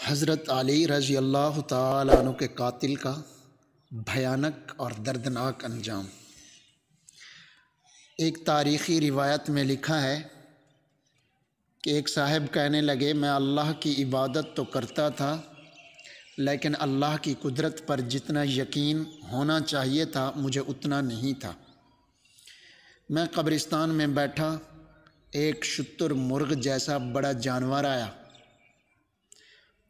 حضرت علی رضی اللہ تعالیٰ عنہ کے قاتل کا بھیانک اور دردناک انجام۔ ایک تاریخی روایت میں لکھا ہے کہ ایک صاحب کہنے لگے، میں اللہ کی عبادت تو کرتا تھا لیکن اللہ کی قدرت پر جتنا یقین ہونا چاہیے تھا مجھے اتنا نہیں تھا۔ میں قبرستان میں بیٹھا، ایک شتر مرغ جیسا بڑا جانور آیا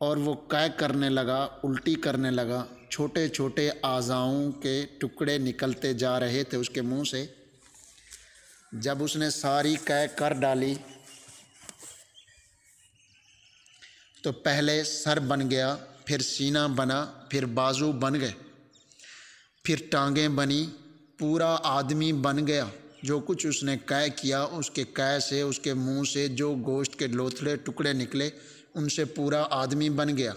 اور وہ قے کرنے لگا، الٹی کرنے لگا، چھوٹے چھوٹے اعضاؤں کے ٹکڑے نکلتے جا رہے تھے اس کے منہ سے۔ جب اس نے ساری قے کر ڈالی تو پہلے سر بن گیا، پھر سینہ بنا، پھر بازو بن گئے، پھر ٹانگیں بنی، پورا آدمی بن گیا۔ جو کچھ اس نے قے کیا، اس کے قے سے، اس کے منہ سے جو گوشت کے لوتھڑے ٹکڑے نکلے ان سے پورا آدمی بن گیا۔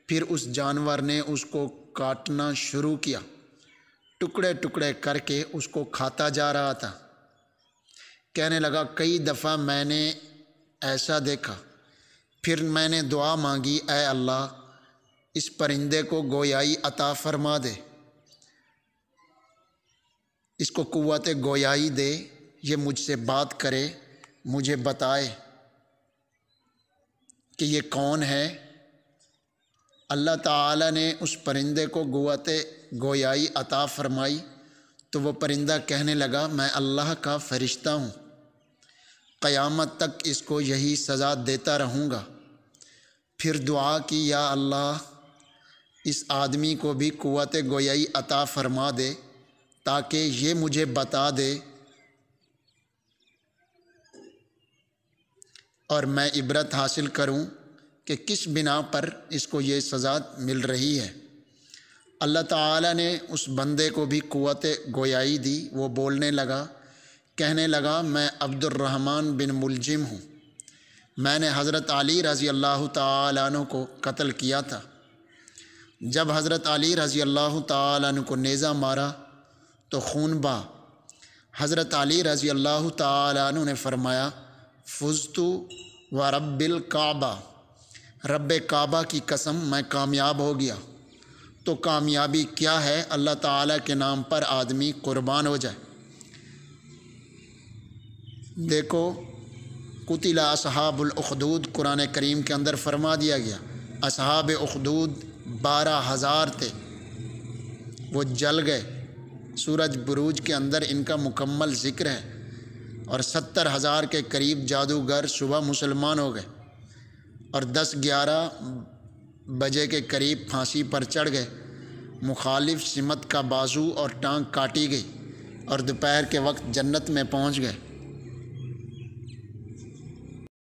پھر اس جانور نے اس کو کاٹنا شروع کیا، ٹکڑے ٹکڑے کر کے اس کو کھاتا جا رہا تھا۔ کہنے لگا، کئی دفعہ میں نے ایسا دیکھا، پھر میں نے دعا مانگی، اے اللہ اس پرندے کو گویائی عطا فرما دے، اس کو قوت گویائی دے، یہ مجھ سے بات کرے، مجھے بتائے کہ یہ کون ہے۔ اللہ تعالیٰ نے اس پرندے کو قوت گویائی عطا فرمائی تو وہ پرندہ کہنے لگا، میں اللہ کا فرشتہ ہوں، قیامت تک اس کو یہی سزا دیتا رہوں گا۔ پھر دعا کی، یا اللہ اس آدمی کو بھی قوت گویائی عطا فرما دے تاکہ یہ مجھے بتا دے اور میں عبرت حاصل کروں کہ کس بنا پر اس کو یہ سزا مل رہی ہے۔ اللہ تعالیٰ نے اس بندے کو بھی قوت گویائی دی، وہ بولنے لگا، کہنے لگا، میں عبد الرحمن بن ملجم ہوں، میں نے حضرت علی رضی اللہ تعالیٰ عنہ کو قتل کیا تھا۔ جب حضرت علی رضی اللہ تعالیٰ عنہ کو نیزہ مارا تو خون بہا۔ حضرت علی رضی اللہ تعالیٰ عنہ نے فرمایا، فزت ورب الکعبہ، رب کعبہ کی قسم میں کامیاب ہو گیا۔ تو کامیابی کیا ہے؟ اللہ تعالیٰ کے نام پر آدمی قربان ہو جائے۔ دیکھو، قتل اصحاب الاخدود قرآن کریم کے اندر فرما دیا گیا، اصحاب اخدود 12,000 تھے، وہ جل گئے۔ سورج بروج کے اندر ان کا مکمل ذکر ہے، اور 70,000 کے قریب جادوگر صبح مسلمان ہو گئے، اور 10-11 بجے کے قریب پھانسی پر چڑھ گئے۔ مخالف سمت کا بازو اور ٹانگ کاٹی گئی، اور دوپہر کے وقت جنت میں پہنچ گئے۔